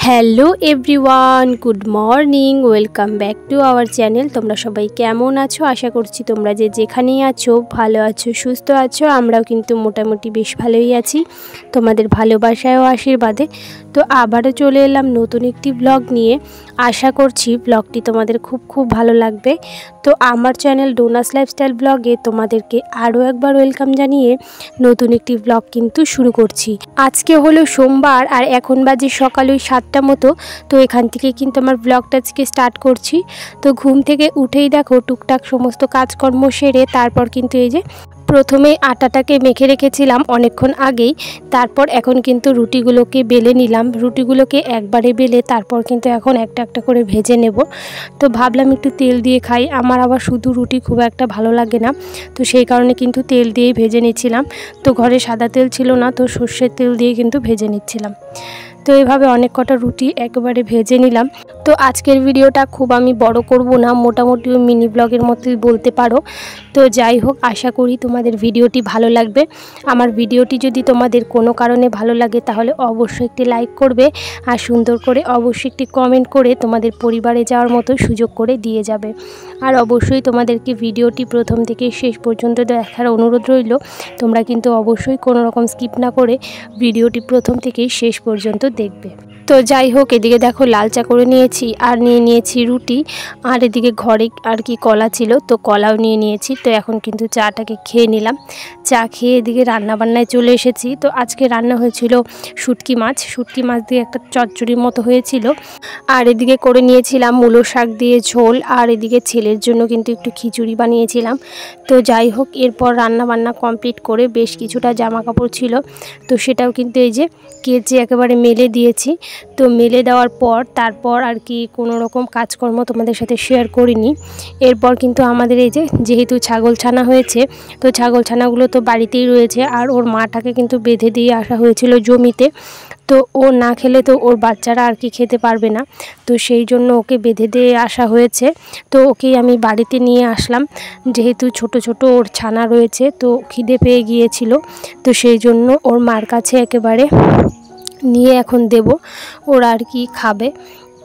Hello everyone, good morning, welcome back to our channel. তোমরা সবাই কেমন আছো? আশা করছি তোমরা যে যেখানেই আছো ভালো আছো, সুস্থ আছো। আমরাও কিন্তু মোটামুটি বেশ ভালোই আছি, তোমাদের ভালোবাসায় ও আশীর্বাদে। তো আবারও চলে এলাম নতুন একটি ব্লগ নিয়ে। আশা করছি ব্লগটি তোমাদের খুব ভালো লাগবে। তো আমার চ্যানেল ডোনাস লাইফস্টাইল ব্লগে তোমাদেরকে আরও একবার ওয়েলকাম জানিয়ে নতুন একটি ব্লগ কিন্তু শুরু করছি। আজকে হলো সোমবার আর এখন বাজে সকাল ওই 7টা মতো। তো এখান থেকে কিন্তু আমার ব্লগটা আজকে স্টার্ট করছি। তো ঘুম থেকে উঠেই দেখো টুকটাক সমস্ত কাজকর্ম সেরে তারপর কিন্তু এই যে প্রথমে আটাটাকে মেখে রেখেছিলাম অনেকক্ষণ আগেই। তারপর এখন কিন্তু রুটিগুলোকে বেলে নিলাম। রুটিগুলোকে একবারে বেলে তারপর কিন্তু এখন একটা একটা করে ভেজে নেব। তো ভাবলাম একটু তেল দিয়ে খাই, আমার আবার শুধু রুটি খুব একটা ভালো লাগে না। তো সেই কারণে কিন্তু তেল দিয়েই ভেজে নিচ্ছিলাম। তো ঘরে সাদা তেল ছিল না, তো সর্ষের তেল দিয়ে কিন্তু ভেজে নিচ্ছিলাম। তো এইভাবে অনেক কটা রুটি একেবারে ভেজে নিলাম। তো আজকের ভিডিওটা খুব আমি বড় করব না, মোটামুটি মিনি ব্লগের মতোই বলতে পারো। তো যাই হোক, আশা করি তোমাদের ভিডিওটি ভালো লাগবে। আমার ভিডিওটি যদি তোমাদের কোনো কারণে ভালো লাগে তাহলে অবশ্যই একটি লাইক করবে, আর সুন্দর করে অবশ্যই একটি কমেন্ট করে তোমাদের পরিবারে যাওয়ার মতো সুযোগ করে দিয়ে যাবে। আর অবশ্যই তোমাদেরকে ভিডিওটি প্রথম থেকে শেষ পর্যন্ত দেখার অনুরোধ রইল। তোমরা কিন্তু অবশ্যই কোনো রকম স্কিপ না করে ভিডিওটি প্রথম থেকেই শেষ পর্যন্ত দেখবে। তো যাই হোক, এদিকে দেখো লাল চা করে নিয়েছি আর নিয়ে নিয়েছি রুটি, আর এদিকে ঘরে আর কি কলা ছিল, তো কলাও নিয়ে নিয়েছি। তো এখন কিন্তু চাটাকে খেয়ে নিলাম। চা খেয়ে এদিকে রান্নাবান্নায় চলে এসেছি। তো আজকে রান্না হয়েছিল শুটকি মাছ দিয়ে একটা চচ্চড়ির মতো হয়েছিল। আর এদিকে করে নিয়েছিলাম মূলো শাক দিয়ে ঝোল, আর এদিকে ছেলের জন্য কিন্তু একটু খিচুড়ি বানিয়েছিলাম। তো যাই হোক, এরপর রান্নাবান্না কমপ্লিট করে বেশ কিছুটা জামা কাপড় ছিল, তো সেটাও কিন্তু এই যে কেচে একেবারে মেলে দিয়েছি। তো মেলে দেওয়ার পর তারপর আর কি কোনো রকম কাজকর্ম তোমাদের সাথে শেয়ার করিনি। এরপর কিন্তু আমাদের এই যেহেতু ছাগল ছানা হয়েছে, তো ছাগল ছানাগুলো তো বাড়িতেই রয়েছে, আর ওর মাটাকে কিন্তু বেঁধে দিয়ে আসা হয়েছিল জমিতে। তো ও না খেলে তো ওর বাচ্চারা আর কি খেতে পারবে না, তো সেই জন্য ওকে বেঁধে দিয়ে আসা হয়েছে। তো ওকেই আমি বাড়িতে নিয়ে আসলাম, যেহেতু ছোট ছোট ওর ছানা রয়েছে, তো খিদে পেয়ে গিয়েছিল। তো সেই জন্য ওর মার কাছে একেবারে নিয়ে এখন দেব, ওরা আর কি খাবে।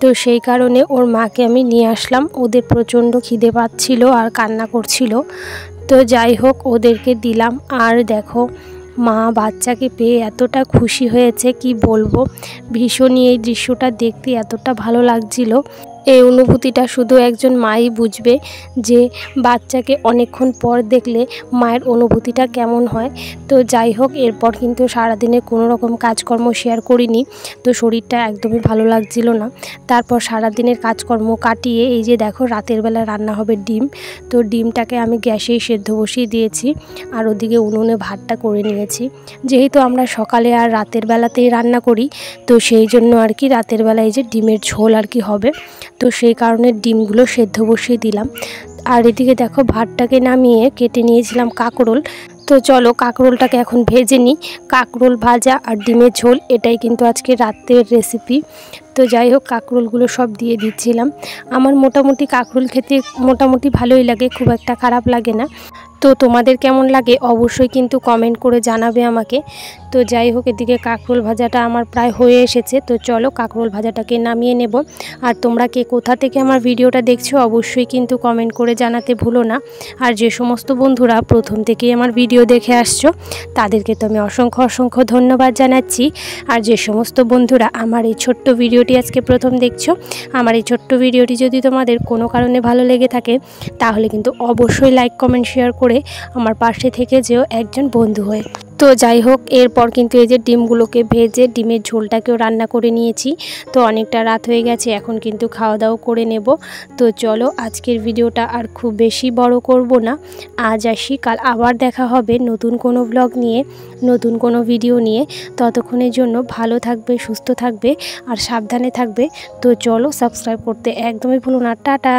তো সেই কারণে ওর মাকে আমি নিয়ে আসলাম। ওদের প্রচণ্ড খিদে পাচ্ছিল আর কান্না করছিল। তো যাই হোক, ওদেরকে দিলাম। আর দেখো, মা বাচ্চাকে পেয়ে এতটা খুশি হয়েছে কি বলবো। ভীষণই এই দৃশ্যটা দেখতে এতটা ভালো লাগছিল। এই অনুভূতিটা শুধু একজন মাই বুঝবে, যে বাচ্চাকে অনেকক্ষণ পর দেখলে মায়ের অনুভূতিটা কেমন হয়। তো যাই হোক, এরপর কিন্তু সারাদিনে কোনো রকম কাজকর্ম শেয়ার করিনি, তো শরীরটা একদমই ভালো লাগছিল না। তারপর সারাদিনের কাজকর্ম কাটিয়ে এই যে দেখো রাতের বেলা রান্না হবে ডিম। তো ডিমটাকে আমি গ্যাসেই সেদ্ধ বসিয়ে দিয়েছি, আর ওদিকে উনুনে ভাতটা করে নিয়েছি। যেহেতু আমরা সকালে আর রাতের বেলাতেই রান্না করি, তো সেই জন্য আর কি রাতের বেলায় যে ডিমের ঝোল আর কি হবে, তো সেই কারণে ডিমগুলো সেদ্ধ বসিয়ে দিলাম। আর এদিকে দেখো ভাতটাকে নামিয়ে কেটে নিয়েছিলাম কাঁকরোল। তো চলো কাঁকরোলটাকে এখন ভেজে নিই। কাঁকরোল ভাজা আর ডিমের ঝোল, এটাই কিন্তু আজকে রাতের রেসিপি। তো যাই হোক, কাঁকরোলগুলো সব দিয়ে দিচ্ছিলাম। আমার মোটামুটি কাঁকরোল খেতে মোটামুটি ভালোই লাগে, খুব একটা খারাপ লাগে না। তো তোমাদের কেমন লাগে অবশ্যই কিন্তু কমেন্ট করে জানাবে আমাকে। তো যাই হোক, এদিকে কাঁকরোল ভাজাটা আমার প্রায় হয়ে এসেছে। তো চলো কাঁকরোল ভাজাটাকে নামিয়ে নেব। আর তোমরা কে কোথা থেকে আমার ভিডিওটা দেখছো অবশ্যই কিন্তু কমেন্ট করে জানাতে ভুলো না। আর যে সমস্ত বন্ধুরা প্রথম থেকেই আমার ভিডিও দেখে আসছো তাদেরকে তো আমি অসংখ্য ধন্যবাদ জানাচ্ছি। আর যে সমস্ত বন্ধুরা আমার এই ছোট্ট ভিডিওটি আজকে প্রথম দেখছো, আমার এই ছোট্ট ভিডিওটি যদি তোমাদের কোনো কারণে ভালো লেগে থাকে তাহলে কিন্তু অবশ্যই লাইক কমেন্ট শেয়ার করে করে আমার পাশে থেকে যেও একজন বন্ধু হয়ে। তো যাই হোক, এরপর কিন্তু এই যে ডিমগুলোকে ভেজে ডিমের ঝোলটাকেও রান্না করে নিয়েছি। তো অনেকটা রাত হয়ে গেছে, এখন কিন্তু খাওয়া দাওয়া করে নেব। তো চলো, আজকের ভিডিওটা আর খুব বেশি বড় করব না। আজ আসি, কাল আবার দেখা হবে নতুন কোনো ব্লগ নিয়ে, নতুন কোনো ভিডিও নিয়ে। ততক্ষণের জন্য ভালো থাকবে, সুস্থ থাকবে আর সাবধানে থাকবে। তো চলো, সাবস্ক্রাইব করতে একদমই ভুলো না। টাটা।